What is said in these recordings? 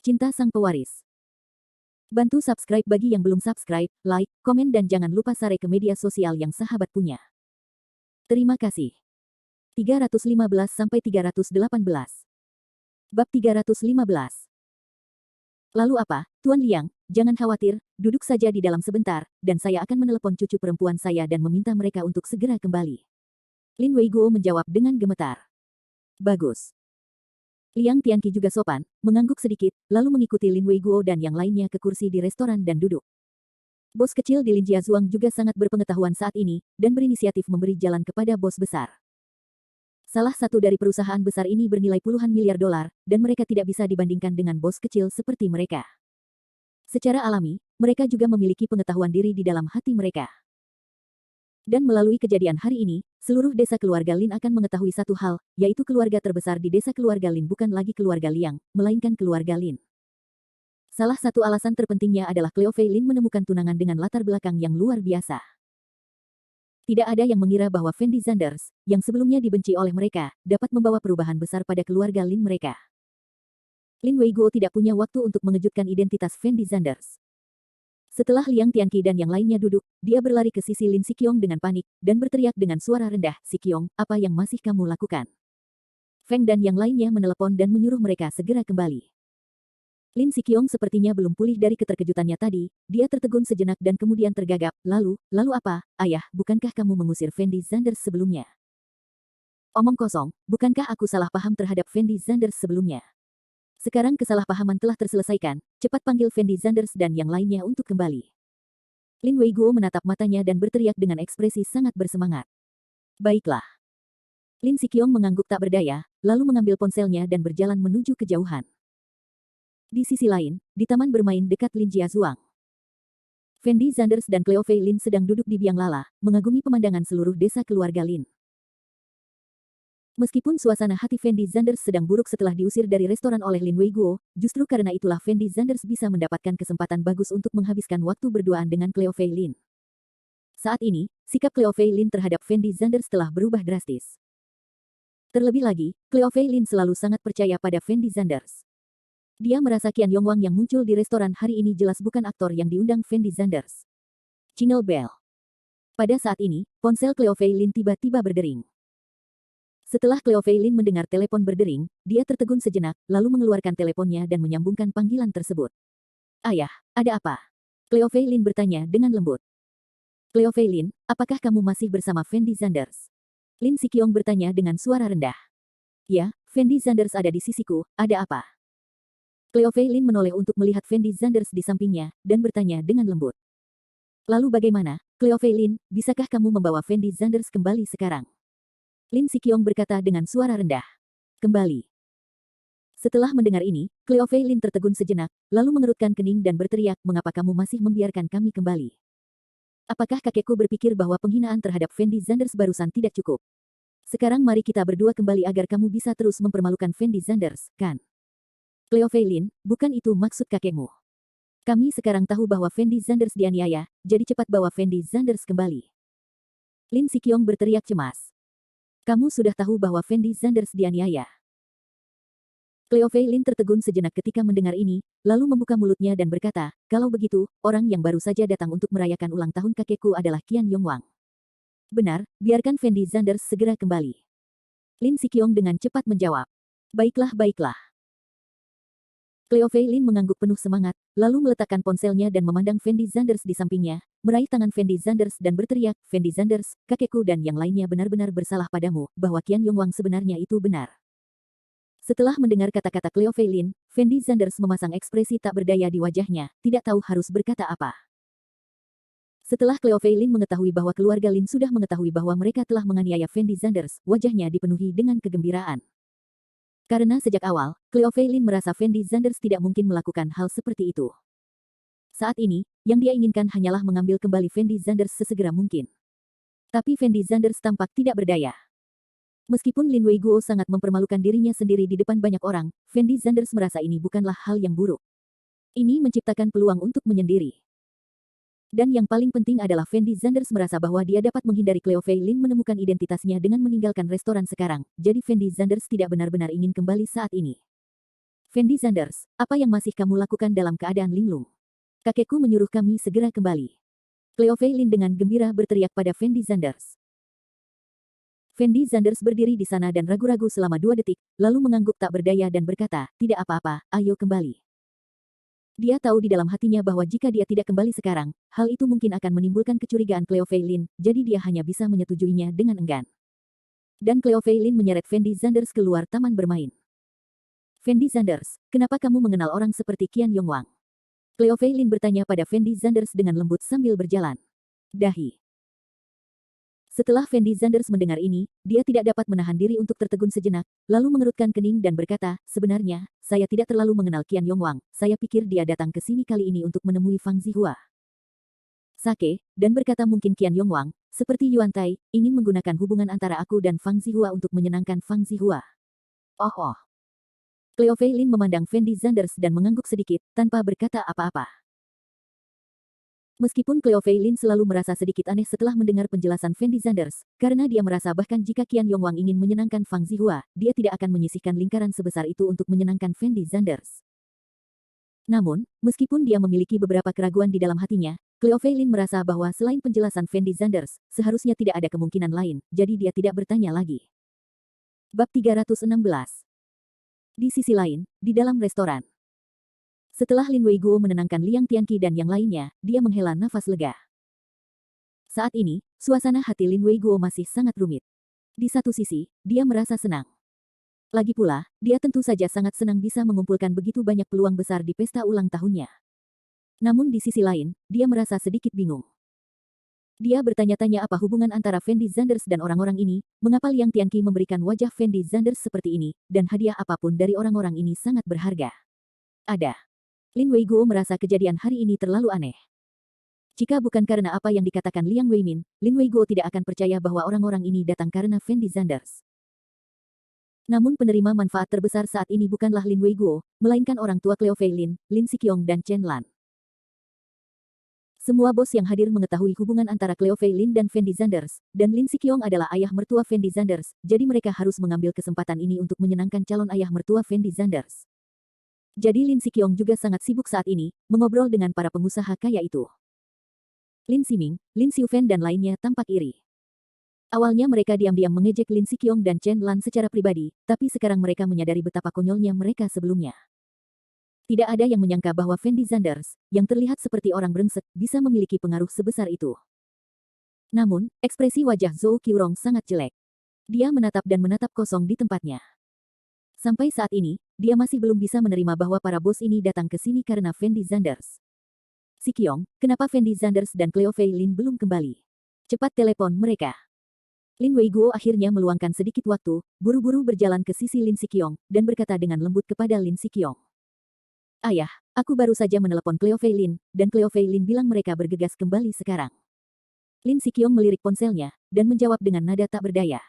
Cinta Sang Pewaris. Bantu subscribe bagi yang belum subscribe, like, komen dan jangan lupa share ke media sosial yang sahabat punya. Terima kasih. 315-318. Bab 315. Lalu apa, Tuan Liang, jangan khawatir, duduk saja di dalam sebentar, dan saya akan menelepon cucu perempuan saya dan meminta mereka untuk segera kembali. Lin Weiguo menjawab dengan gemetar. Bagus. Liang Tianqi juga sopan, mengangguk sedikit, lalu mengikuti Lin Weiguo dan yang lainnya ke kursi di restoran dan duduk. Bos kecil di Lin Jiazuang juga sangat berpengetahuan saat ini, dan berinisiatif memberi jalan kepada bos besar. Salah satu dari perusahaan besar ini bernilai puluhan miliar dolar, dan mereka tidak bisa dibandingkan dengan bos kecil seperti mereka. Secara alami, mereka juga memiliki pengetahuan diri di dalam hati mereka. Dan melalui kejadian hari ini, seluruh desa keluarga Lin akan mengetahui satu hal, yaitu keluarga terbesar di desa keluarga Lin bukan lagi keluarga Liang, melainkan keluarga Lin. Salah satu alasan terpentingnya adalah Cleo Fei Lin menemukan tunangan dengan latar belakang yang luar biasa. Tidak ada yang mengira bahwa Fendi Zanders, yang sebelumnya dibenci oleh mereka, dapat membawa perubahan besar pada keluarga Lin mereka. Lin Weiguo tidak punya waktu untuk mengejutkan identitas Fendi Zanders. Setelah Liang Tianqi dan yang lainnya duduk, dia berlari ke sisi Lin Siqiong dengan panik, dan berteriak dengan suara rendah, "Siqiong, apa yang masih kamu lakukan?" Feng dan yang lainnya menelepon dan menyuruh mereka segera kembali. Lin Siqiong sepertinya belum pulih dari keterkejutannya tadi, dia tertegun sejenak dan kemudian tergagap, lalu apa, ayah, bukankah kamu mengusir Fendi Zanders sebelumnya? Omong kosong, bukankah aku salah paham terhadap Fendi Zanders sebelumnya? Sekarang kesalahpahaman telah terselesaikan, cepat panggil Fendi Zanders dan yang lainnya untuk kembali. Lin Weiguo menatap matanya dan berteriak dengan ekspresi sangat bersemangat. Baiklah. Lin Siqiong mengangguk tak berdaya, lalu mengambil ponselnya dan berjalan menuju kejauhan. Di sisi lain, di taman bermain dekat Lin Jiazuang, Fendi Zanders dan Cleo Fei Lin sedang duduk di biang lala, mengagumi pemandangan seluruh desa keluarga Lin. Meskipun suasana hati Fendi Zanders sedang buruk setelah diusir dari restoran oleh Lin Weiguo, justru karena itulah Fendi Zanders bisa mendapatkan kesempatan bagus untuk menghabiskan waktu berduaan dengan Cleo Fei Lin. Saat ini, sikap Cleo Fei Lin terhadap Fendi Zanders telah berubah drastis. Terlebih lagi, Cleo Fei Lin selalu sangat percaya pada Fendi Zanders. Dia merasa Qian Yongwang yang muncul di restoran hari ini jelas bukan aktor yang diundang Fendi Zanders. Jingle bell. Pada saat ini, ponsel Cleo Fei Lin tiba-tiba berdering. Setelah Cleo Fei Lin mendengar telepon berdering, dia tertegun sejenak, lalu mengeluarkan teleponnya dan menyambungkan panggilan tersebut. Ayah, ada apa? Cleo Fei Lin bertanya dengan lembut. Cleo Fei Lin, apakah kamu masih bersama Fendi Zanders? Lin Siqiong bertanya dengan suara rendah. Ya, Fendi Zanders ada di sisiku, ada apa? Cleo Fei Lin menoleh untuk melihat Fendi Zanders di sampingnya, dan bertanya dengan lembut. Lalu bagaimana, Cleo Fei Lin, bisakah kamu membawa Fendi Zanders kembali sekarang? Lin Siqiong berkata dengan suara rendah. Kembali. Setelah mendengar ini, Cleo Fei Lin tertegun sejenak, lalu mengerutkan kening dan berteriak, mengapa kamu masih membiarkan kami kembali? Apakah kakekku berpikir bahwa penghinaan terhadap Fendi Zanders barusan tidak cukup? Sekarang mari kita berdua kembali agar kamu bisa terus mempermalukan Fendi Zanders, kan? Cleo Fei Lin, bukan itu maksud kakekmu. Kami sekarang tahu bahwa Fendi Zanders dianiaya, jadi cepat bawa Fendi Zanders kembali. Lin Siqiong berteriak cemas. Kamu sudah tahu bahwa Fendi Zanders dianiaya. Cleo Fei Lin tertegun sejenak ketika mendengar ini, lalu membuka mulutnya dan berkata, kalau begitu, orang yang baru saja datang untuk merayakan ulang tahun kakekku adalah Qian Yongwang. Benar, biarkan Fendi Zanders segera kembali. Lin Siqiong dengan cepat menjawab. Baiklah, baiklah. Cleo Fei Lin mengangguk penuh semangat, lalu meletakkan ponselnya dan memandang Fendi Zanders di sampingnya, meraih tangan Fendi Zanders dan berteriak, Fendi Zanders, kakekku dan yang lainnya benar-benar bersalah padamu, bahwa Qian Yongwang sebenarnya itu benar. Setelah mendengar kata-kata Cleo Fei Lin, Fendi Zanders memasang ekspresi tak berdaya di wajahnya, tidak tahu harus berkata apa. Setelah Cleo Fei Lin mengetahui bahwa keluarga Lin sudah mengetahui bahwa mereka telah menganiaya Fendi Zanders, wajahnya dipenuhi dengan kegembiraan. Karena sejak awal, Cleo Fei Lin merasa Fendi Zanders tidak mungkin melakukan hal seperti itu. Saat ini, yang dia inginkan hanyalah mengambil kembali Fendi Zanders sesegera mungkin. Tapi Fendi Zanders tampak tidak berdaya. Meskipun Lin Weiguo sangat mempermalukan dirinya sendiri di depan banyak orang, Fendi Zanders merasa ini bukanlah hal yang buruk. Ini menciptakan peluang untuk menyendiri. Dan yang paling penting adalah Fendi Zanders merasa bahwa dia dapat menghindari Cleo Fei Lin menemukan identitasnya dengan meninggalkan restoran sekarang, jadi Fendi Zanders tidak benar-benar ingin kembali saat ini. Fendi Zanders, apa yang masih kamu lakukan dalam keadaan linglung? Kakekku menyuruh kami segera kembali. Cleo Fei Lin dengan gembira berteriak pada Fendi Zanders. Fendi Zanders berdiri di sana dan ragu-ragu selama 2 detik, lalu mengangguk tak berdaya dan berkata, tidak apa-apa, ayo kembali. Dia tahu di dalam hatinya bahwa jika dia tidak kembali sekarang, hal itu mungkin akan menimbulkan kecurigaan Cleo Fei Lin, jadi dia hanya bisa menyetujuinya dengan enggan. Dan Cleo Fei Lin menyeret Fendi Zanders keluar taman bermain. Fendi Zanders, kenapa kamu mengenal orang seperti Qian Yongwang? Cleo Fei Lin bertanya pada Fendi Zanders dengan lembut sambil berjalan. Dahi. Setelah Fendi Zanders mendengar ini, dia tidak dapat menahan diri untuk tertegun sejenak, lalu mengerutkan kening dan berkata, sebenarnya, saya tidak terlalu mengenal Qian Yongwang, saya pikir dia datang ke sini kali ini untuk menemui Fang Zihua. Sake, dan berkata mungkin Qian Yongwang, seperti Yuan Tai, ingin menggunakan hubungan antara aku dan Fang Zihua untuk menyenangkan Fang Zihua. Oh. Cleo Fei Lin memandang Fendi Zanders dan mengangguk sedikit, tanpa berkata apa-apa. Meskipun Cleo Fei Lin selalu merasa sedikit aneh setelah mendengar penjelasan Fendi Zanders, karena dia merasa bahkan jika Qian Yongwang ingin menyenangkan Fang Zihua, dia tidak akan menyisihkan lingkaran sebesar itu untuk menyenangkan Fendi Zanders. Namun, meskipun dia memiliki beberapa keraguan di dalam hatinya, Cleo Fei Lin merasa bahwa selain penjelasan Fendi Zanders, seharusnya tidak ada kemungkinan lain, jadi dia tidak bertanya lagi. Bab 316. Di sisi lain, di dalam restoran. Setelah Lin Weiguo menenangkan Liang Tianqi dan yang lainnya, dia menghela nafas lega. Saat ini, suasana hati Lin Weiguo masih sangat rumit. Di satu sisi, dia merasa senang. Lagi pula, dia tentu saja sangat senang bisa mengumpulkan begitu banyak peluang besar di pesta ulang tahunnya. Namun di sisi lain, dia merasa sedikit bingung. Dia bertanya-tanya apa hubungan antara Fendi Zanders dan orang-orang ini, mengapa Liang Tianqi memberikan wajah Fendi Zanders seperti ini, dan hadiah apapun dari orang-orang ini sangat berharga. Ada. Lin Weiguo merasa kejadian hari ini terlalu aneh. Jika bukan karena apa yang dikatakan Liang Weimin, Lin Weiguo tidak akan percaya bahwa orang-orang ini datang karena Fendi Zanders. Namun penerima manfaat terbesar saat ini bukanlah Lin Weiguo, melainkan orang tua Cleo Fei Lin, Lin Siqiong dan Chen Lan. Semua bos yang hadir mengetahui hubungan antara Cleo Fei Lin dan Fendi Zanders, dan Lin Siqiong adalah ayah mertua Fendi Zanders, jadi mereka harus mengambil kesempatan ini untuk menyenangkan calon ayah mertua Fendi Zanders. Jadi Lin Siqiong juga sangat sibuk saat ini, mengobrol dengan para pengusaha kaya itu. Lin Ximing, Lin Xiufen dan lainnya tampak iri. Awalnya mereka diam-diam mengejek Lin Siqiong dan Chen Lan secara pribadi, tapi sekarang mereka menyadari betapa konyolnya mereka sebelumnya. Tidak ada yang menyangka bahwa Fendi Zanders, yang terlihat seperti orang brengsek, bisa memiliki pengaruh sebesar itu. Namun, ekspresi wajah Zhou Qiurong sangat jelek. Dia menatap dan menatap kosong di tempatnya. Sampai saat ini, dia masih belum bisa menerima bahwa para bos ini datang ke sini karena Fendi Zanders. Siqiong, kenapa Fendi Zanders dan Cleo Fei Lin belum kembali? Cepat telepon mereka. Lin Weiguo akhirnya meluangkan sedikit waktu, buru-buru berjalan ke sisi Lin Siqiong, dan berkata dengan lembut kepada Lin Siqiong. Ayah, aku baru saja menelepon Cleo Fei Lin, dan Cleo Fei Lin bilang mereka bergegas kembali sekarang. Lin Siqiong melirik ponselnya, dan menjawab dengan nada tak berdaya.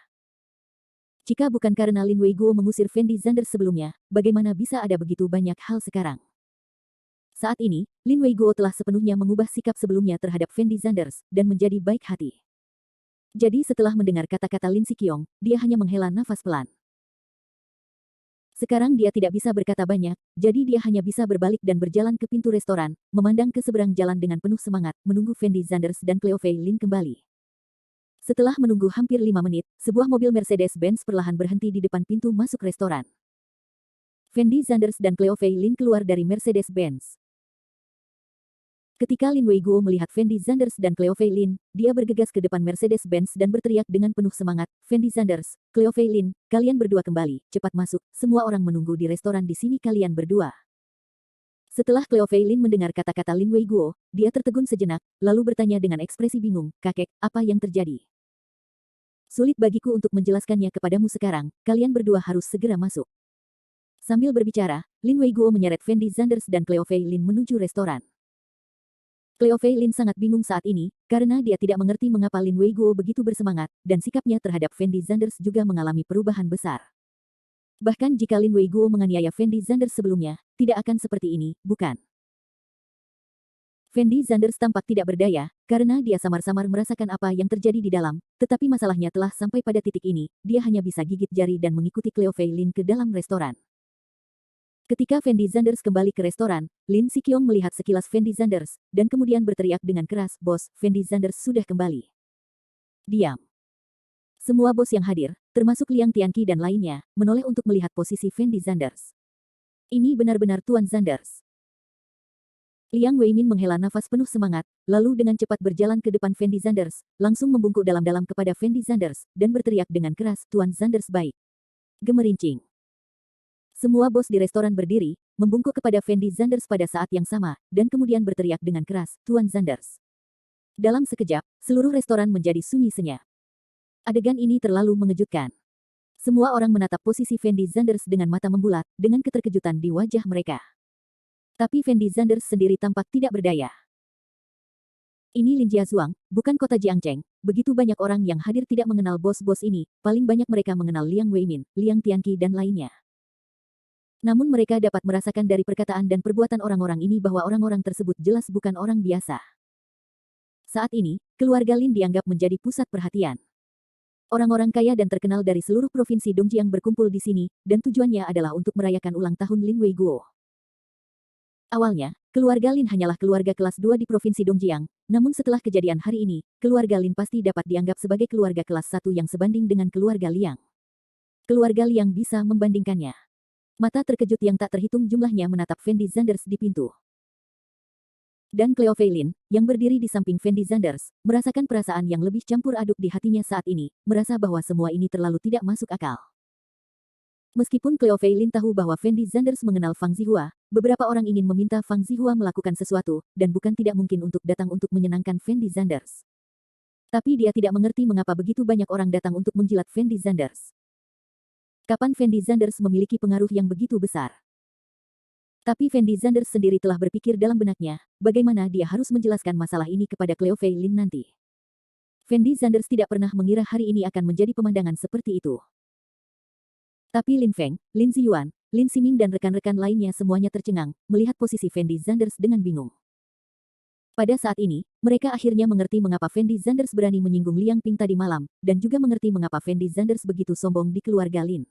Jika bukan karena Lin Weiguo mengusir Fendi Zanders sebelumnya, bagaimana bisa ada begitu banyak hal sekarang? Saat ini, Lin Weiguo telah sepenuhnya mengubah sikap sebelumnya terhadap Fendi Zanders, dan menjadi baik hati. Jadi setelah mendengar kata-kata Lin Siqiong, dia hanya menghela nafas pelan. Sekarang dia tidak bisa berkata banyak, jadi dia hanya bisa berbalik dan berjalan ke pintu restoran, memandang ke seberang jalan dengan penuh semangat, menunggu Fendi Zanders dan Cleo Fei Lin kembali. Setelah menunggu hampir 5 menit, sebuah mobil Mercedes-Benz perlahan berhenti di depan pintu masuk restoran. Fendi Zanders dan Cleo Fei Lin keluar dari Mercedes-Benz. Ketika Lin Weiguo melihat Fendi Zanders dan Cleo Fei Lin, dia bergegas ke depan Mercedes-Benz dan berteriak dengan penuh semangat, Fendi Zanders, Cleo Fei Lin, kalian berdua kembali, cepat masuk, semua orang menunggu di restoran di sini kalian berdua. Setelah Cleo Fei Lin mendengar kata-kata Lin Weiguo, dia tertegun sejenak, lalu bertanya dengan ekspresi bingung, kakek, apa yang terjadi? Sulit bagiku untuk menjelaskannya kepadamu sekarang, kalian berdua harus segera masuk. Sambil berbicara, Lin Weiguo menyeret Fendi Zanders dan Cleo Fei Lin menuju restoran. Cleo Fei Lin sangat bingung saat ini, karena dia tidak mengerti mengapa Lin Weiguo begitu bersemangat, dan sikapnya terhadap Fendi Zanders juga mengalami perubahan besar. Bahkan jika Lin Weiguo menganiaya Fendi Zanders sebelumnya, tidak akan seperti ini, bukan? Fendi Zanders tampak tidak berdaya, karena dia samar-samar merasakan apa yang terjadi di dalam, tetapi masalahnya telah sampai pada titik ini, dia hanya bisa gigit jari dan mengikuti Cleo Fei Lin ke dalam restoran. Ketika Fendi Zanders kembali ke restoran, Lin Sikyong melihat sekilas Fendi Zanders, dan kemudian berteriak dengan keras, "Bos, Fendi Zanders sudah kembali." Diam. Semua bos yang hadir, termasuk Liang Tianqi dan lainnya, menoleh untuk melihat posisi Fendi Zanders. Ini benar-benar Tuan Zanders. Liang Weimin menghela nafas penuh semangat, lalu dengan cepat berjalan ke depan Fendi Zanders, langsung membungkuk dalam-dalam kepada Fendi Zanders, dan berteriak dengan keras, "Tuan Zanders baik." Gemerincing. Semua bos di restoran berdiri, membungkuk kepada Fendi Zanders pada saat yang sama, dan kemudian berteriak dengan keras, "Tuan Zanders." Dalam sekejap, seluruh restoran menjadi sunyi senyap. Adegan ini terlalu mengejutkan. Semua orang menatap posisi Fendi Zanders dengan mata membulat, dengan keterkejutan di wajah mereka. Tapi Fendi Zanders sendiri tampak tidak berdaya. Ini Lin Jiazuang, bukan kota Jiangcheng. Begitu banyak orang yang hadir tidak mengenal bos-bos ini, paling banyak mereka mengenal Liang Weimin, Liang Tianqi dan lainnya. Namun mereka dapat merasakan dari perkataan dan perbuatan orang-orang ini bahwa orang-orang tersebut jelas bukan orang biasa. Saat ini, keluarga Lin dianggap menjadi pusat perhatian. Orang-orang kaya dan terkenal dari seluruh provinsi Dongjiang berkumpul di sini, dan tujuannya adalah untuk merayakan ulang tahun Lin Weiguo. Awalnya, keluarga Lin hanyalah keluarga kelas 2 di provinsi Dongjiang, namun setelah kejadian hari ini, keluarga Lin pasti dapat dianggap sebagai keluarga kelas 1 yang sebanding dengan keluarga Liang. Keluarga Liang bisa membandingkannya. Mata terkejut yang tak terhitung jumlahnya menatap Fendi Zanders di pintu. Dan Cleo Fei Lin, yang berdiri di samping Fendi Zanders, merasakan perasaan yang lebih campur aduk di hatinya saat ini, merasa bahwa semua ini terlalu tidak masuk akal. Meskipun Cleo Fei Lin tahu bahwa Fendi Zanders mengenal Fang Zihua, beberapa orang ingin meminta Fang Zihua melakukan sesuatu, dan bukan tidak mungkin untuk datang untuk menyenangkan Fendi Zanders. Tapi dia tidak mengerti mengapa begitu banyak orang datang untuk menjilat Fendi Zanders. Kapan Fendi Zanders memiliki pengaruh yang begitu besar? Tapi Fendi Zanders sendiri telah berpikir dalam benaknya, bagaimana dia harus menjelaskan masalah ini kepada Cleo Fei Lin nanti. Fendi Zanders tidak pernah mengira hari ini akan menjadi pemandangan seperti itu. Tapi Lin Feng, Lin Ziyuan, Lin Ximing dan rekan-rekan lainnya semuanya tercengang, melihat posisi Fendi Zanders dengan bingung. Pada saat ini, mereka akhirnya mengerti mengapa Fendi Zanders berani menyinggung Liang Ping tadi malam, dan juga mengerti mengapa Fendi Zanders begitu sombong di keluarga Lin.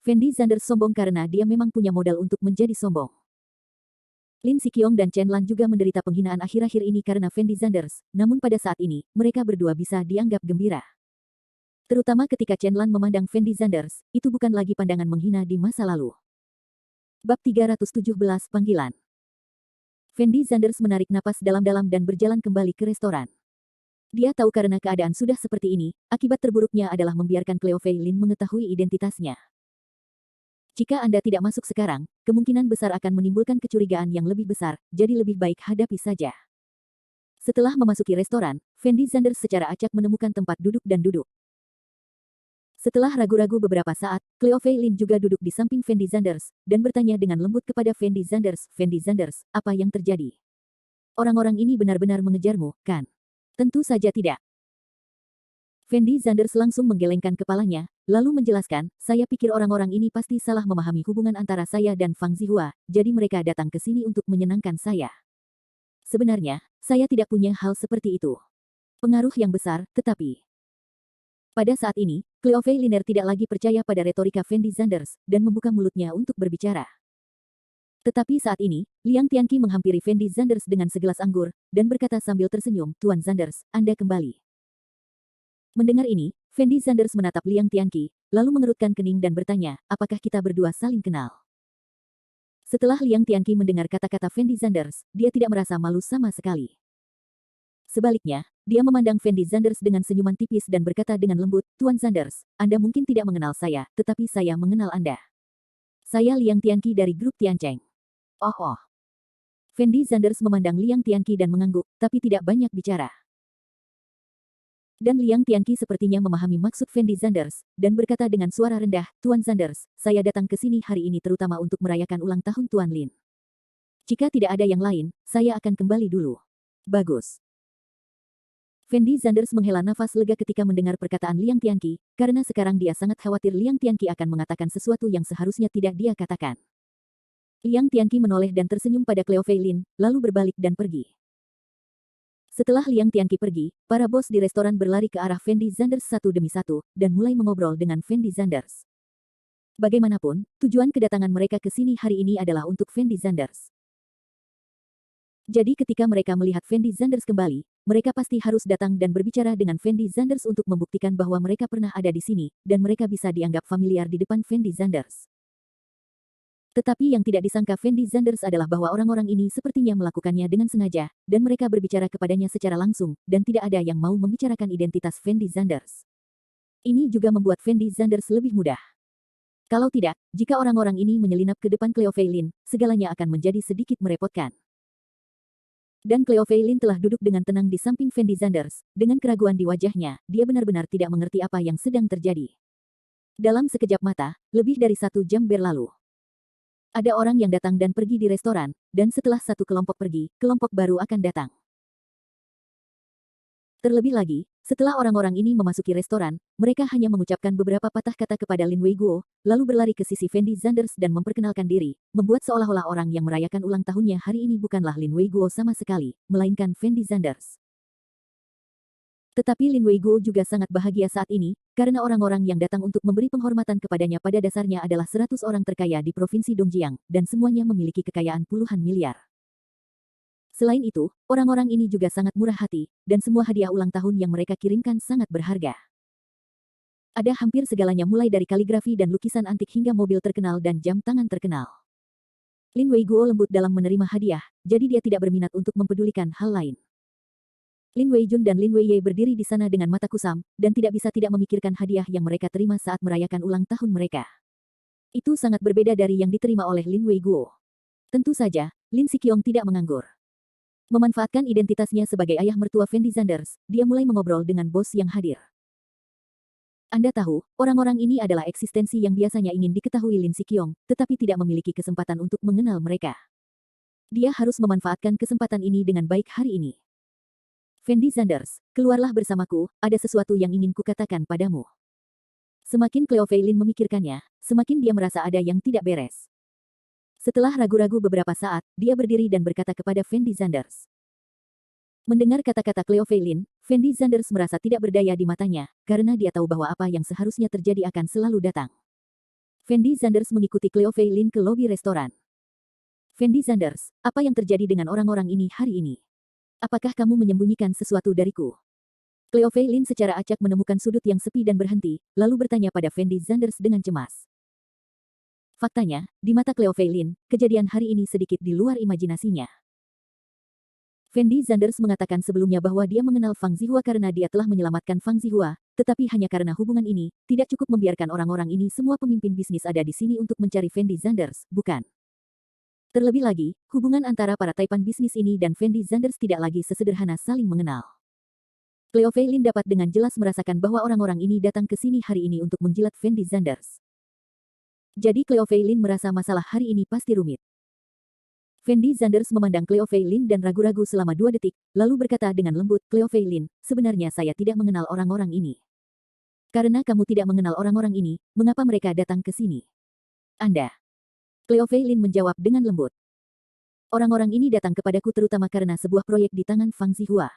Fendi Zanders sombong karena dia memang punya modal untuk menjadi sombong. Lin Sikyong dan Chen Lan juga menderita penghinaan akhir-akhir ini karena Fendi Zanders, namun pada saat ini, mereka berdua bisa dianggap gembira. Terutama ketika Chen Lan memandang Fendi Zanders, itu bukan lagi pandangan menghina di masa lalu. Bab 317 Panggilan. Fendi Zanders menarik napas dalam-dalam dan berjalan kembali ke restoran. Dia tahu karena keadaan sudah seperti ini, akibat terburuknya adalah membiarkan Cleo Fei Lin mengetahui identitasnya. Jika Anda tidak masuk sekarang, kemungkinan besar akan menimbulkan kecurigaan yang lebih besar, jadi lebih baik hadapi saja. Setelah memasuki restoran, Fendi Zanders secara acak menemukan tempat duduk dan duduk. Setelah ragu-ragu beberapa saat, Cleo Fei Lin juga duduk di samping Fendi Zanders, dan bertanya dengan lembut kepada Fendi Zanders, "Fendi Zanders, apa yang terjadi? Orang-orang ini benar-benar mengejarmu, kan?" "Tentu saja tidak." Fendi Zanders langsung menggelengkan kepalanya, lalu menjelaskan, "Saya pikir orang-orang ini pasti salah memahami hubungan antara saya dan Fang Zihua, jadi mereka datang ke sini untuk menyenangkan saya. Sebenarnya, saya tidak punya hal seperti itu. Pengaruh yang besar, tetapi..." Pada saat ini, Cleo Fei Liner tidak lagi percaya pada retorika Fendi Zanders, dan membuka mulutnya untuk berbicara. Tetapi saat ini, Liang Tianqi menghampiri Fendi Zanders dengan segelas anggur, dan berkata sambil tersenyum, "Tuan Zanders, Anda kembali." Mendengar ini, Fendi Zanders menatap Liang Tianqi, lalu mengerutkan kening dan bertanya, "Apakah kita berdua saling kenal?" Setelah Liang Tianqi mendengar kata-kata Fendi Zanders, dia tidak merasa malu sama sekali. Sebaliknya, dia memandang Fendi Zanders dengan senyuman tipis dan berkata dengan lembut, "Tuan Zanders, Anda mungkin tidak mengenal saya, tetapi saya mengenal Anda. Saya Liang Tianqi dari grup Tiancheng." "Oh. Fendi Zanders memandang Liang Tianqi dan mengangguk, tapi tidak banyak bicara. Dan Liang Tianqi sepertinya memahami maksud Fendi Zanders, dan berkata dengan suara rendah, "Tuan Zanders, saya datang ke sini hari ini terutama untuk merayakan ulang tahun Tuan Lin. Jika tidak ada yang lain, saya akan kembali dulu." "Bagus." Fendi Zanders menghela nafas lega ketika mendengar perkataan Liang Tianqi, karena sekarang dia sangat khawatir Liang Tianqi akan mengatakan sesuatu yang seharusnya tidak dia katakan. Liang Tianqi menoleh dan tersenyum pada Cleo Fei Lin, lalu berbalik dan pergi. Setelah Liang Tianqi pergi, para bos di restoran berlari ke arah Fendi Zanders satu demi satu, dan mulai mengobrol dengan Fendi Zanders. Bagaimanapun, tujuan kedatangan mereka ke sini hari ini adalah untuk Fendi Zanders. Jadi ketika mereka melihat Fendi Zanders kembali, mereka pasti harus datang dan berbicara dengan Fendi Zanders untuk membuktikan bahwa mereka pernah ada di sini, dan mereka bisa dianggap familiar di depan Fendi Zanders. Tetapi yang tidak disangka Fendi Zanders adalah bahwa orang-orang ini sepertinya melakukannya dengan sengaja, dan mereka berbicara kepadanya secara langsung, dan tidak ada yang mau membicarakan identitas Fendi Zanders. Ini juga membuat Fendi Zanders lebih mudah. Kalau tidak, jika orang-orang ini menyelinap ke depan Cleo Feilin, segalanya akan menjadi sedikit merepotkan. Dan Cleo Feilin telah duduk dengan tenang di samping Fendi Zanders, dengan keraguan di wajahnya, dia benar-benar tidak mengerti apa yang sedang terjadi. Dalam sekejap mata, lebih dari 1 jam berlalu. Ada orang yang datang dan pergi di restoran, dan setelah satu kelompok pergi, kelompok baru akan datang. Terlebih lagi, setelah orang-orang ini memasuki restoran, mereka hanya mengucapkan beberapa patah kata kepada Lin Weiguo, lalu berlari ke sisi Fendi Zanders dan memperkenalkan diri, membuat seolah-olah orang yang merayakan ulang tahunnya hari ini bukanlah Lin Weiguo sama sekali, melainkan Fendi Zanders. Tetapi Lin Weiguo juga sangat bahagia saat ini, karena orang-orang yang datang untuk memberi penghormatan kepadanya pada dasarnya adalah 100 orang terkaya di Provinsi Dongjiang, dan semuanya memiliki kekayaan puluhan miliar. Selain itu, orang-orang ini juga sangat murah hati, dan semua hadiah ulang tahun yang mereka kirimkan sangat berharga. Ada hampir segalanya mulai dari kaligrafi dan lukisan antik hingga mobil terkenal dan jam tangan terkenal. Lin Weiguo lembut dalam menerima hadiah, jadi dia tidak berminat untuk mempedulikan hal lain. Lin Weijun dan Lin Weiye berdiri di sana dengan mata kusam, dan tidak bisa tidak memikirkan hadiah yang mereka terima saat merayakan ulang tahun mereka. Itu sangat berbeda dari yang diterima oleh Lin Weiguo. Tentu saja, Lin Siqiong tidak menganggur. Memanfaatkan identitasnya sebagai ayah mertua Fendi Zanders, dia mulai mengobrol dengan bos yang hadir. Anda tahu, orang-orang ini adalah eksistensi yang biasanya ingin diketahui Lin Siqiong, tetapi tidak memiliki kesempatan untuk mengenal mereka. Dia harus memanfaatkan kesempatan ini dengan baik hari ini. Fendi Zanders, keluarlah bersamaku, ada sesuatu yang ingin kukatakan padamu. Semakin Cleo Feilin memikirkannya, semakin dia merasa ada yang tidak beres. Setelah ragu-ragu beberapa saat, dia berdiri dan berkata kepada Fendi Zanders. Mendengar kata-kata Cleo Feilin, Fendi Zanders merasa tidak berdaya di matanya, karena dia tahu bahwa apa yang seharusnya terjadi akan selalu datang. Fendi Zanders mengikuti Cleo Feilin ke lobi restoran. Fendi Zanders, apa yang terjadi dengan orang-orang ini hari ini? Apakah kamu menyembunyikan sesuatu dariku? Cleo Feilin secara acak menemukan sudut yang sepi dan berhenti, lalu bertanya pada Fendi Zanders dengan cemas. Faktanya, di mata Cleo Feilin, kejadian hari ini sedikit di luar imajinasinya. Fendi Zanders mengatakan sebelumnya bahwa dia mengenal Fang Zihua karena dia telah menyelamatkan Fang Zihua, tetapi hanya karena hubungan ini, tidak cukup membiarkan orang-orang ini semua pemimpin bisnis ada di sini untuk mencari Fendi Zanders, bukan? Terlebih lagi, hubungan antara para taipan bisnis ini dan Fendi Zanders tidak lagi sesederhana saling mengenal. Cleo Feilin dapat dengan jelas merasakan bahwa orang-orang ini datang ke sini hari ini untuk menjilat Fendi Zanders. Jadi Cleo Feilin merasa masalah hari ini pasti rumit. Fendi Zanders memandang Cleo Feilin dan ragu-ragu selama 2 detik, lalu berkata dengan lembut, Cleo Feilin, sebenarnya saya tidak mengenal orang-orang ini. Karena kamu tidak mengenal orang-orang ini, mengapa mereka datang ke sini? Anda. Cleo Feilin menjawab dengan lembut. Orang-orang ini datang kepadaku terutama karena sebuah proyek di tangan Fang Zihua.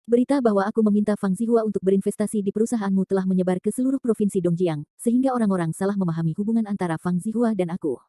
Berita bahwa aku meminta Fang Zihua untuk berinvestasi di perusahaanmu telah menyebar ke seluruh provinsi Dongjiang, sehingga orang-orang salah memahami hubungan antara Fang Zihua dan aku.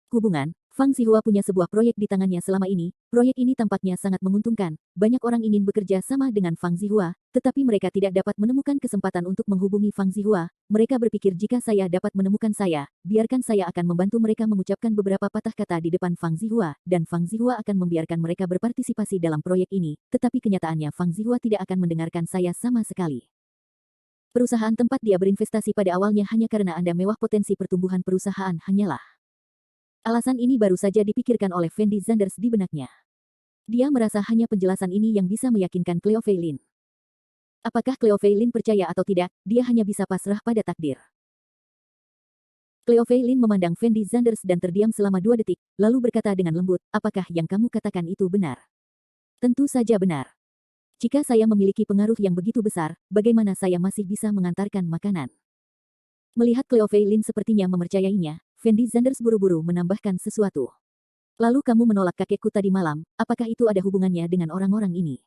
Hubungan, Fang Zihua punya sebuah proyek di tangannya selama ini, proyek ini tampaknya sangat menguntungkan, banyak orang ingin bekerja sama dengan Fang Zihua, tetapi mereka tidak dapat menemukan kesempatan untuk menghubungi Fang Zihua, mereka berpikir jika saya dapat menemukan saya, biarkan saya akan membantu mereka mengucapkan beberapa patah kata di depan Fang Zihua, dan Fang Zihua akan membiarkan mereka berpartisipasi dalam proyek ini, tetapi kenyataannya Fang Zihua tidak akan mendengarkan saya sama sekali. Perusahaan tempat dia berinvestasi pada awalnya hanya karena Anda mewah potensi pertumbuhan perusahaan hanyalah. Alasan ini baru saja dipikirkan oleh Fendi Zanders di benaknya. Dia merasa hanya penjelasan ini yang bisa meyakinkan Cleo Feilin. Apakah Cleo Feilin percaya atau tidak, dia hanya bisa pasrah pada takdir. Cleo Feilin memandang Fendi Zanders dan terdiam selama 2 detik, lalu berkata dengan lembut, apakah yang kamu katakan itu benar? Tentu saja benar. Jika saya memiliki pengaruh yang begitu besar, bagaimana saya masih bisa mengantarkan makanan? Melihat Cleo Feilin sepertinya mempercayainya, Fendi Zanders buru-buru menambahkan sesuatu. Lalu kamu menolak kakekku tadi malam, apakah itu ada hubungannya dengan orang-orang ini?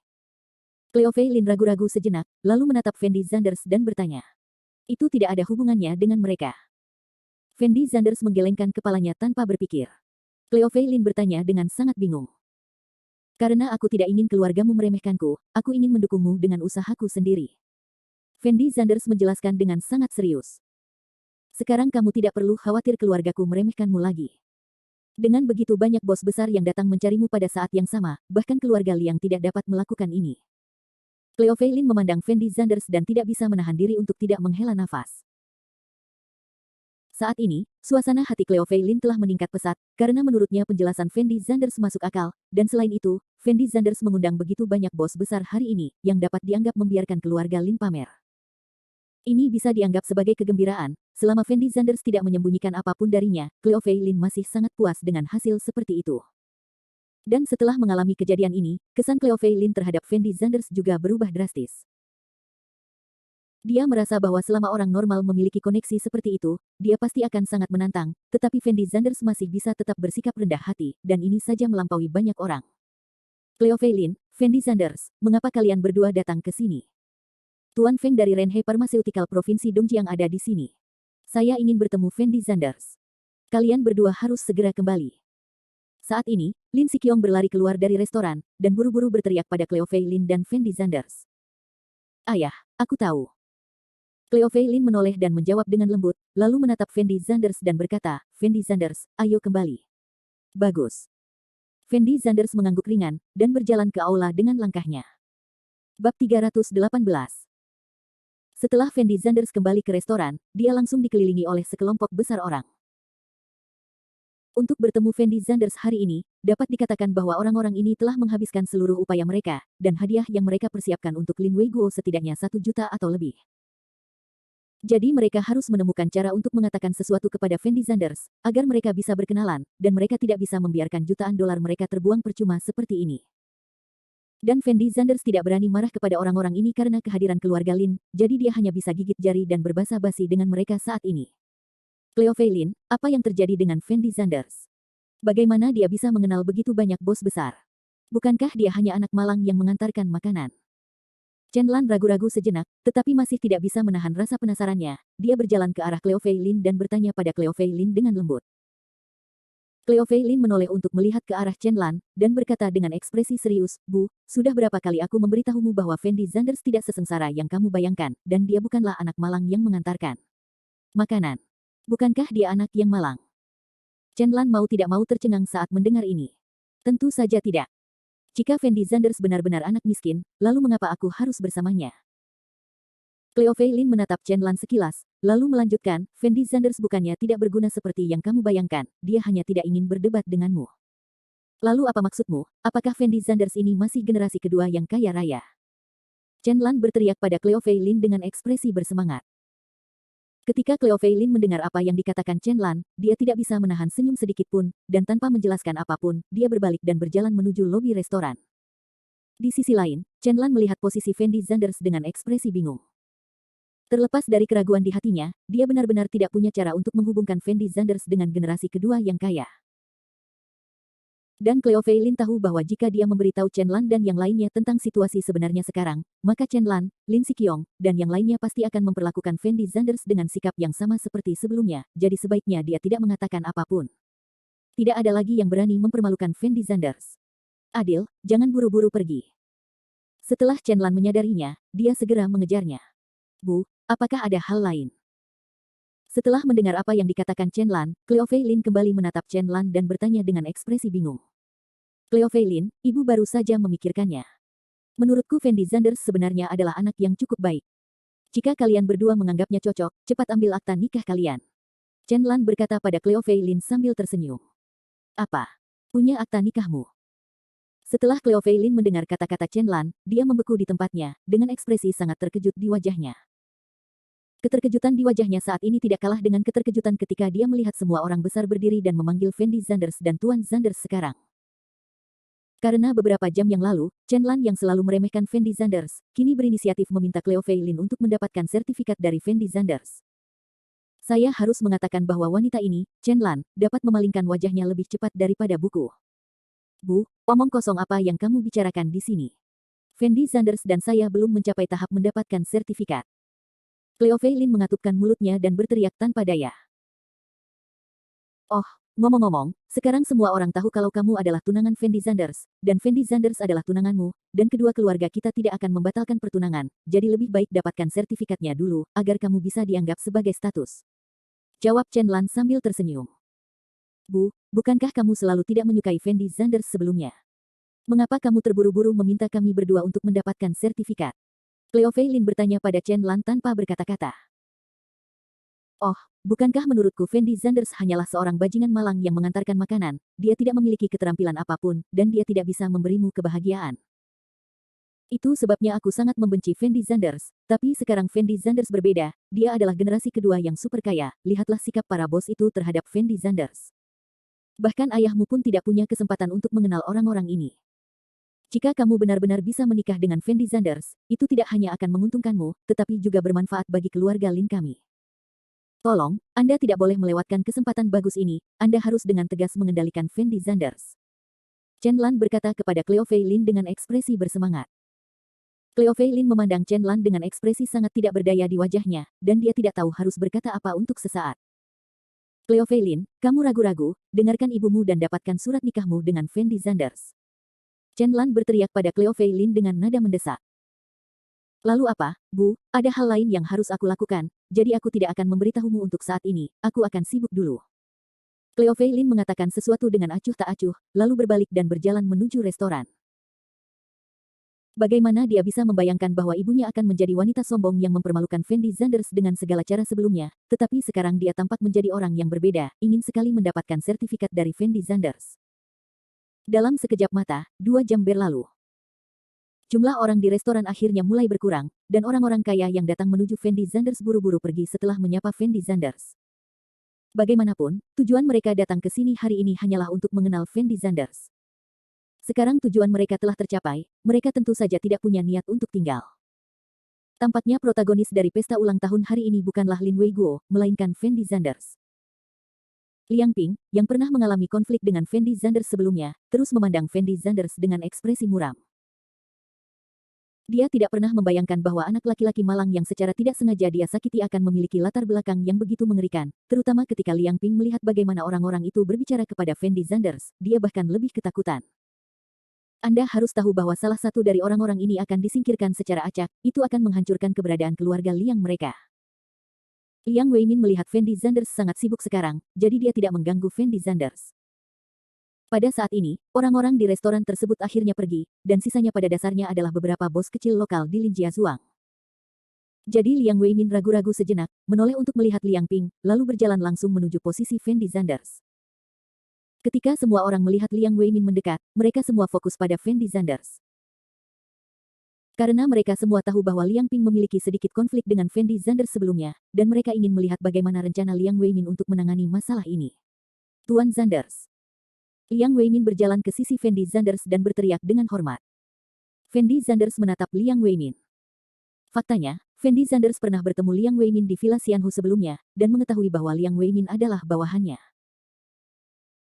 Cleo Feilin ragu-ragu sejenak, lalu menatap Fendi Zanders dan bertanya. Itu tidak ada hubungannya dengan mereka. Fendi Zanders menggelengkan kepalanya tanpa berpikir. Cleo Fei Lin bertanya dengan sangat bingung. Karena aku tidak ingin keluargamu meremehkanku, aku ingin mendukungmu dengan usahaku sendiri. Fendi Zanders menjelaskan dengan sangat serius. Sekarang kamu tidak perlu khawatir keluargaku meremehkanmu lagi. Dengan begitu banyak bos besar yang datang mencarimu pada saat yang sama, bahkan keluarga Liang tidak dapat melakukan ini. Cleo Fei Lin memandang Fendi Zanders dan tidak bisa menahan diri untuk tidak menghela nafas. Saat ini, suasana hati Cleo Fei Lin telah meningkat pesat, karena menurutnya penjelasan Fendi Zanders masuk akal, dan selain itu, Fendi Zanders mengundang begitu banyak bos besar hari ini, yang dapat dianggap membiarkan keluarga Lin pamer. Ini bisa dianggap sebagai kegembiraan, selama Fendi Zanders tidak menyembunyikan apapun darinya, Cleo Fei Lin masih sangat puas dengan hasil seperti itu. Dan setelah mengalami kejadian ini, kesan Cleo Fei Lin terhadap Fendi Zanders juga berubah drastis. Dia merasa bahwa selama orang normal memiliki koneksi seperti itu, dia pasti akan sangat menantang, tetapi Fendi Zanders masih bisa tetap bersikap rendah hati, dan ini saja melampaui banyak orang. Cleo Fei Lin, Fendi Zanders, mengapa kalian berdua datang ke sini? Tuan Feng dari Renhei Pharmaceutical Provinsi Dongjiang ada di sini. Saya ingin bertemu Fendi Zanders. Kalian berdua harus segera kembali. Saat ini, Lin Siqiong berlari keluar dari restoran, dan buru-buru berteriak pada Cleo Fei Lin dan Fendi Zanders. Ayah, aku tahu. Cleo Fei Lin menoleh dan menjawab dengan lembut, lalu menatap Fendi Zanders dan berkata, Fendi Zanders, ayo kembali. Bagus. Fendi Zanders mengangguk ringan, dan berjalan ke aula dengan langkahnya. Bab 318. Setelah Fendi Zanders kembali ke restoran, dia langsung dikelilingi oleh sekelompok besar orang. Untuk bertemu Fendi Zanders hari ini, dapat dikatakan bahwa orang-orang ini telah menghabiskan seluruh upaya mereka, dan hadiah yang mereka persiapkan untuk Lin Weiguo setidaknya 1 juta atau lebih. Jadi mereka harus menemukan cara untuk mengatakan sesuatu kepada Fendi Zanders, agar mereka bisa berkenalan, dan mereka tidak bisa membiarkan jutaan dolar mereka terbuang percuma seperti ini. Dan Fendi Zanders tidak berani marah kepada orang-orang ini karena kehadiran keluarga Lin, jadi dia hanya bisa gigit jari dan berbasa-basi dengan mereka saat ini. Cleo Fei Lin, apa yang terjadi dengan Fendi Zanders? Bagaimana dia bisa mengenal begitu banyak bos besar? Bukankah dia hanya anak malang yang mengantarkan makanan? Chen Lan ragu-ragu sejenak, tetapi masih tidak bisa menahan rasa penasarannya. Dia berjalan ke arah Cleo Fei Lin dan bertanya pada Cleo Fei Lin dengan lembut. Cleo Fei Lin menoleh untuk melihat ke arah Chen Lan, dan berkata dengan ekspresi serius, Bu, sudah berapa kali aku memberitahumu bahwa Fendi Zanders tidak sesengsara yang kamu bayangkan, dan dia bukanlah anak malang yang mengantarkan makanan. Bukankah dia anak yang malang? Chen Lan mau tidak mau tercengang saat mendengar ini. Tentu saja tidak. Jika Fendi Zanders benar-benar anak miskin, lalu mengapa aku harus bersamanya? Cleo Fei Lin menatap Chen Lan sekilas, lalu melanjutkan, Fendi Zanders bukannya tidak berguna seperti yang kamu bayangkan, dia hanya tidak ingin berdebat denganmu. Lalu apa maksudmu, apakah Fendi Zanders ini masih generasi kedua yang kaya raya? Chen Lan berteriak pada Cleo Fei Lin dengan ekspresi bersemangat. Ketika Cleo Fei Lin mendengar apa yang dikatakan Chen Lan, dia tidak bisa menahan senyum sedikit pun, dan tanpa menjelaskan apapun, dia berbalik dan berjalan menuju lobi restoran. Di sisi lain, Chen Lan melihat posisi Fendi Zanders dengan ekspresi bingung. Terlepas dari keraguan di hatinya, dia benar-benar tidak punya cara untuk menghubungkan Fendi Zanders dengan generasi kedua yang kaya. Dan Cleo Fei Lin tahu bahwa jika dia memberitahu Chen Lan dan yang lainnya tentang situasi sebenarnya sekarang, maka Chen Lan, Lin Siqiong, dan yang lainnya pasti akan memperlakukan Fendi Zanders dengan sikap yang sama seperti sebelumnya, jadi sebaiknya dia tidak mengatakan apapun. Tidak ada lagi yang berani mempermalukan Fendi Zanders. Adil, jangan buru-buru pergi. Setelah Chen Lan menyadarinya, dia segera mengejarnya. Bu, apakah ada hal lain? Setelah mendengar apa yang dikatakan Chen Lan, Cleo Fei Lin kembali menatap Chen Lan dan bertanya dengan ekspresi bingung. Cleo Fei Lin, ibu baru saja memikirkannya. Menurutku Fendi Zanders sebenarnya adalah anak yang cukup baik. Jika kalian berdua menganggapnya cocok, cepat ambil akta nikah kalian. Chen Lan berkata pada Cleo Fei Lin sambil tersenyum. Apa? Punya akta nikahmu? Setelah Cleo Fei Lin mendengar kata-kata Chen Lan, dia membeku di tempatnya, dengan ekspresi sangat terkejut di wajahnya. Keterkejutan di wajahnya saat ini tidak kalah dengan keterkejutan ketika dia melihat semua orang besar berdiri dan memanggil Fendi Zanders dan Tuan Zanders sekarang. Karena beberapa jam yang lalu, Chen Lan yang selalu meremehkan Fendi Zanders, kini berinisiatif meminta Cleo Fei Lin untuk mendapatkan sertifikat dari Fendi Zanders. Saya harus mengatakan bahwa wanita ini, Chen Lan, dapat memalingkan wajahnya lebih cepat daripada buku. Bu, omong kosong apa yang kamu bicarakan di sini? Fendi Zanders dan saya belum mencapai tahap mendapatkan sertifikat. Cleo Fei Lin mengatupkan mulutnya dan berteriak tanpa daya. Oh, ngomong-ngomong, sekarang semua orang tahu kalau kamu adalah tunangan Fendi Zanders, dan Fendi Zanders adalah tunanganmu, dan kedua keluarga kita tidak akan membatalkan pertunangan, jadi lebih baik dapatkan sertifikatnya dulu, agar kamu bisa dianggap sebagai status. Jawab Chen Lan sambil tersenyum. Bu, bukankah kamu selalu tidak menyukai Fendi Zanders sebelumnya? Mengapa kamu terburu-buru meminta kami berdua untuk mendapatkan sertifikat? Cleo Fei Lin bertanya pada Chen Lan tanpa berkata-kata. Oh, bukankah menurutku Fendi Zanders hanyalah seorang bajingan malang yang mengantarkan makanan, dia tidak memiliki keterampilan apapun, dan dia tidak bisa memberimu kebahagiaan. Itu sebabnya aku sangat membenci Fendi Zanders, tapi sekarang Fendi Zanders berbeda, dia adalah generasi kedua yang super kaya, lihatlah sikap para bos itu terhadap Fendi Zanders. Bahkan ayahmu pun tidak punya kesempatan untuk mengenal orang-orang ini. Jika kamu benar-benar bisa menikah dengan Fendi Zanders, itu tidak hanya akan menguntungkanmu, tetapi juga bermanfaat bagi keluarga Lin kami. Tolong, Anda tidak boleh melewatkan kesempatan bagus ini, Anda harus dengan tegas mengendalikan Fendi Zanders. Chen Lan berkata kepada Cleo Fei Lin dengan ekspresi bersemangat. Cleo Fei Lin memandang Chen Lan dengan ekspresi sangat tidak berdaya di wajahnya, dan dia tidak tahu harus berkata apa untuk sesaat. Cleo Fei Lin, kamu ragu-ragu, dengarkan ibumu dan dapatkan surat nikahmu dengan Fendi Zanders. Chen Lan berteriak pada Cleo Fei Lin dengan nada mendesak. Lalu apa, Bu? Ada hal lain yang harus aku lakukan, jadi aku tidak akan memberitahumu untuk saat ini, aku akan sibuk dulu. Cleo Fei Lin mengatakan sesuatu dengan acuh tak acuh, lalu berbalik dan berjalan menuju restoran. Bagaimana dia bisa membayangkan bahwa ibunya akan menjadi wanita sombong yang mempermalukan Fendi Zanders dengan segala cara sebelumnya, tetapi sekarang dia tampak menjadi orang yang berbeda, ingin sekali mendapatkan sertifikat dari Fendi Zanders. Dalam sekejap mata, 2 jam berlalu. Jumlah orang di restoran akhirnya mulai berkurang, dan orang-orang kaya yang datang menuju Fendi Zanders buru-buru pergi setelah menyapa Fendi Zanders. Bagaimanapun, tujuan mereka datang ke sini hari ini hanyalah untuk mengenal Fendi Zanders. Sekarang tujuan mereka telah tercapai, mereka tentu saja tidak punya niat untuk tinggal. Tampaknya protagonis dari pesta ulang tahun hari ini bukanlah Lin Weiguo, melainkan Fendi Zanders. Liang Ping, yang pernah mengalami konflik dengan Fendi Zanders sebelumnya, terus memandang Fendi Zanders dengan ekspresi muram. Dia tidak pernah membayangkan bahwa anak laki-laki malang yang secara tidak sengaja dia sakiti akan memiliki latar belakang yang begitu mengerikan, terutama ketika Liang Ping melihat bagaimana orang-orang itu berbicara kepada Fendi Zanders, dia bahkan lebih ketakutan. Anda harus tahu bahwa salah satu dari orang-orang ini akan disingkirkan secara acak, itu akan menghancurkan keberadaan keluarga Liang mereka. Liang Weimin melihat Fendi Zanders sangat sibuk sekarang, jadi dia tidak mengganggu Fendi Zanders. Pada saat ini, orang-orang di restoran tersebut akhirnya pergi, dan sisanya pada dasarnya adalah beberapa bos kecil lokal di Linjiazuang. Jadi Liang Weimin ragu-ragu sejenak, menoleh untuk melihat Liang Ping, lalu berjalan langsung menuju posisi Fendi Zanders. Ketika semua orang melihat Liang Weimin mendekat, mereka semua fokus pada Fendi Zanders. Karena mereka semua tahu bahwa Liang Ping memiliki sedikit konflik dengan Fendi Zanders sebelumnya, dan mereka ingin melihat bagaimana rencana Liang Weimin untuk menangani masalah ini. Tuan Zanders. Liang Weimin berjalan ke sisi Fendi Zanders dan berteriak dengan hormat. Fendi Zanders menatap Liang Weimin. Faktanya, Fendi Zanders pernah bertemu Liang Weimin di Villa Xianhu sebelumnya, dan mengetahui bahwa Liang Weimin adalah bawahannya.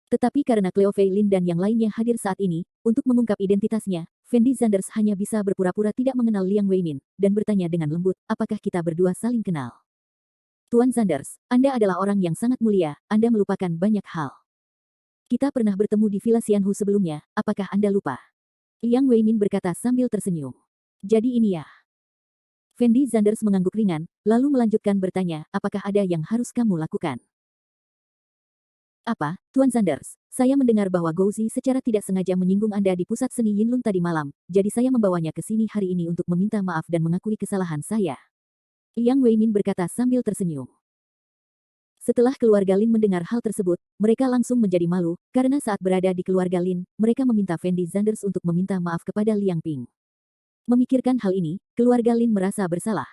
Tetapi karena Cleo Fei Lin dan yang lainnya hadir saat ini, untuk mengungkap identitasnya, Fendi Zanders hanya bisa berpura-pura tidak mengenal Liang Weimin, dan bertanya dengan lembut, apakah kita berdua saling kenal? Tuan Zanders, Anda adalah orang yang sangat mulia, Anda melupakan banyak hal. Kita pernah bertemu di Villa Xianhu sebelumnya, apakah Anda lupa? Liang Weimin berkata sambil tersenyum. Jadi ini ya. Fendi Zanders mengangguk ringan, lalu melanjutkan bertanya, apakah ada yang harus kamu lakukan? Apa, Tuan Zanders? Saya mendengar bahwa Gouzi secara tidak sengaja menyinggung Anda di pusat seni Yinlun tadi malam, jadi saya membawanya ke sini hari ini untuk meminta maaf dan mengakui kesalahan saya. Liang Weimin berkata sambil tersenyum. Setelah keluarga Lin mendengar hal tersebut, mereka langsung menjadi malu, karena saat berada di keluarga Lin, mereka meminta Fendi Zanders untuk meminta maaf kepada Liang Ping. Memikirkan hal ini, keluarga Lin merasa bersalah.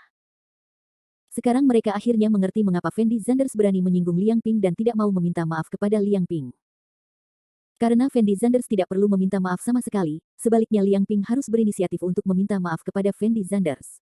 Sekarang mereka akhirnya mengerti mengapa Fendi Zanders berani menyinggung Liang Ping dan tidak mau meminta maaf kepada Liang Ping. Karena Fendi Zanders tidak perlu meminta maaf sama sekali, sebaliknya Liang Ping harus berinisiatif untuk meminta maaf kepada Fendi Zanders.